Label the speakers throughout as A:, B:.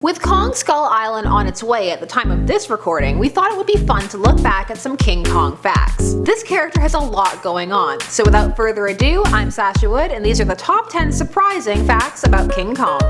A: With Kong Skull Island on its way at the time of this recording, we thought it would be fun to look back at some King Kong facts. This character has a lot going on, so without further ado, I'm Sasha Wood, and these are the top 10 surprising facts about King Kong.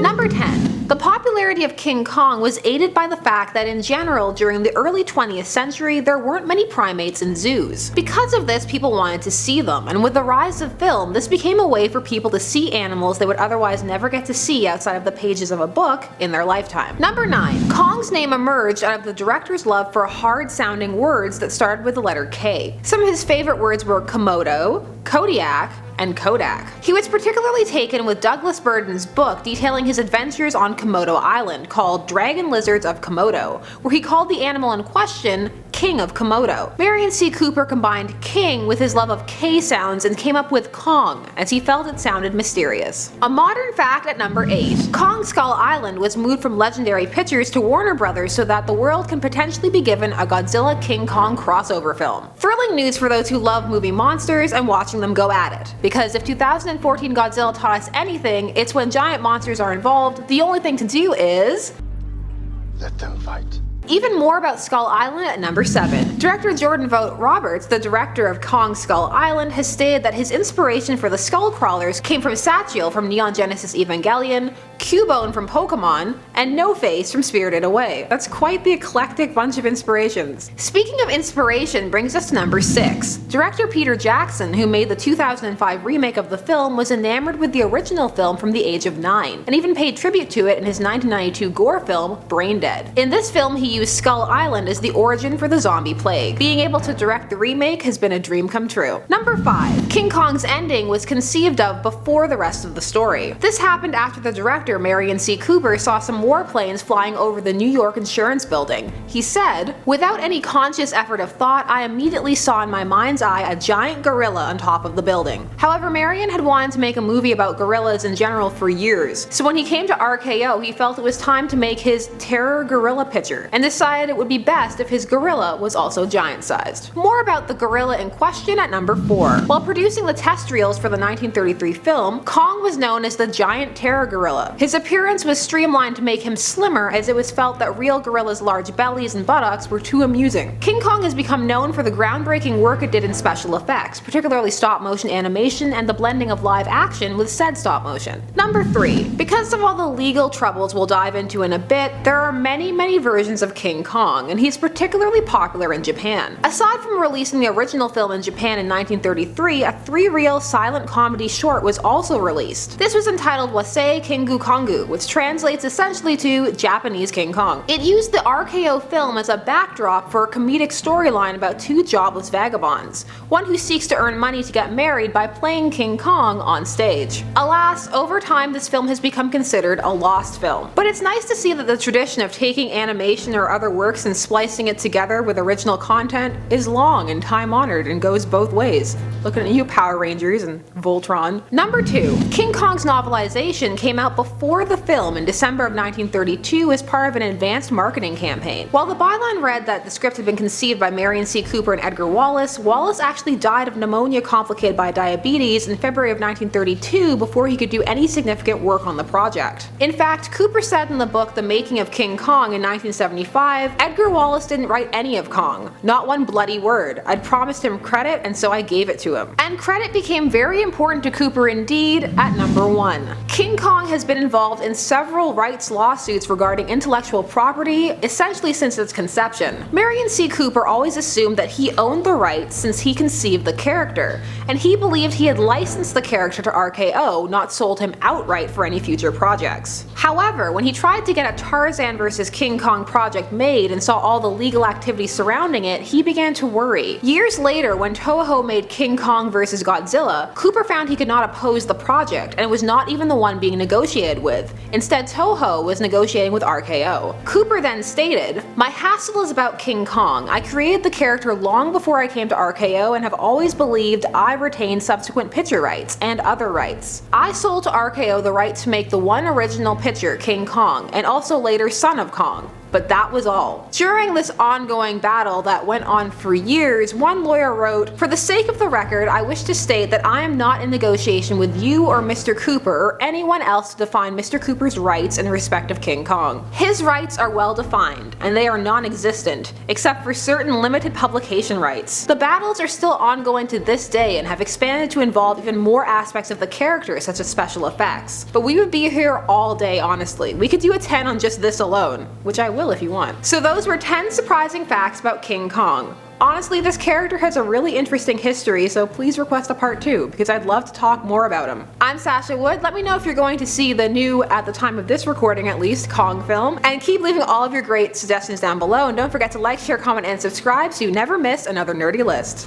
A: Number 10. The popularity of King Kong was aided by the fact that in general, during the early 20th century, there weren't many primates in zoos. Because of this, people wanted to see them, and with the rise of film, this became a way for people to see animals they would otherwise never get to see outside of the pages of a book in their lifetime. Number 9. Kong's name emerged out of the director's love for hard-sounding words that started with the letter K. Some of his favorite words were Komodo, Kodiak, and Kodak. He was particularly taken with Douglas Burden's book detailing his adventures on Komodo Island called Dragon Lizards of Komodo, where he called the animal in question King of Komodo. Marion C. Cooper combined king with his love of K sounds and came up with Kong, as he felt it sounded mysterious. A modern fact at number 8. Kong Skull Island was moved from Legendary Pictures to Warner Brothers so that the world can potentially be given a Godzilla King Kong crossover film. Thrilling news for those who love movie monsters and watching them go at it. Because if 2014 Godzilla taught us anything, it's when giant monsters are involved, the only thing to do is
B: let them fight.
A: Even more about Skull Island at number 7. Director Jordan Vogt Roberts, the director of Kong Skull Island, has stated that his inspiration for the skull crawlers came from Satchel from Neon Genesis Evangelion, Cubone from Pokemon, and No Face from Spirited Away. That's quite the eclectic bunch of inspirations. Speaking of inspiration brings us to number 6. Director Peter Jackson, who made the 2005 remake of the film, was enamored with the original film from the age of 9, and even paid tribute to it in his 1992 gore film, Brain Dead. In this film, he used Skull Island as the origin for the zombie plague. Being able to direct the remake has been a dream come true. Number 5. King Kong's ending was conceived of before the rest of the story. This happened after the director, Marion C. Cooper, saw some warplanes flying over the New York insurance building. He said, "Without any conscious effort of thought, I immediately saw in my mind's eye a giant gorilla on top of the building." However, Marion had wanted to make a movie about gorillas in general for years, so when he came to RKO, he felt it was time to make his terror gorilla picture, and decided it would be best if his gorilla was also giant-sized. More about the gorilla in question at number 4. While producing the test reels for the 1933 film, Kong was known as the giant terror gorilla. His appearance was streamlined to make him slimmer, as it was felt that real gorillas' large bellies and buttocks were too amusing. King Kong has become known for the groundbreaking work it did in special effects, particularly stop-motion animation and the blending of live action with said stop-motion. Number 3. Because of all the legal troubles we'll dive into in a bit, there are many versions of King Kong, and he's particularly popular in Japan. Aside from releasing the original film in Japan in 1933, a 3-reel silent comedy short was also released. This was entitled Wasei Kingu Kongu, which translates essentially to Japanese King Kong. It used the RKO film as a backdrop for a comedic storyline about two jobless vagabonds, one who seeks to earn money to get married by playing King Kong on stage. Alas, over time this film has become considered a lost film. But it's nice to see that the tradition of taking animation or other works and splicing it together with original content is long and time-honored and goes both ways. Looking at you, Power Rangers and Voltron. Number 2. King Kong's novelization came out before the film in December of 1932 as part of an advanced marketing campaign. While the byline read that the script had been conceived by Marion C. Cooper and Edgar Wallace, Wallace actually died of pneumonia complicated by diabetes in February of 1932 before he could do any significant work on the project. In fact, Cooper said in the book The Making of King Kong in 1975, Edgar Wallace didn't write any of Kong, not one bloody word. I'd promised him credit, and so I gave it to him. And credit became very important to Cooper indeed at number 1. King Kong has been involved in several rights lawsuits regarding intellectual property, essentially since its conception. Marion C. Cooper always assumed that he owned the rights since he conceived the character, and he believed he had licensed the character to RKO, not sold him outright for any future projects. However, when he tried to get a Tarzan vs. King Kong project made and saw all the legal activity surrounding it, he began to worry. Years later, when Toho made King Kong vs. Godzilla, Cooper found he could not oppose the project, and was not even the one being negotiated with. Instead, Toho was negotiating with RKO. Cooper then stated, "My hassle is about King Kong. I created the character long before I came to RKO and have always believed I retained subsequent picture rights and other rights. I sold to RKO the right to make the one original picture, King Kong, and also later Son of Kong. but that was all. During this ongoing battle that went on for years, one lawyer wrote, "For the sake of the record, I wish to state that I am not in negotiation with you or Mr. Cooper or anyone else to define Mr. Cooper's rights in respect of King Kong. His rights are well defined, and they are non-existent, except for certain limited publication rights. The battles are still ongoing to this day and have expanded to involve even more aspects of the character, such as special effects. But we would be here all day, honestly. We could do a 10 on just this alone, which I will if you want." So those were 10 surprising facts about King Kong. Honestly, this character has a really interesting history, so please request a part 2, because I'd love to talk more about him. I'm Sasha Wood. Let me know if you're going to see the new, at the time of this recording at least, Kong film, and keep leaving all of your great suggestions down below, and don't forget to like, share, comment, and subscribe so you never miss another nerdy list.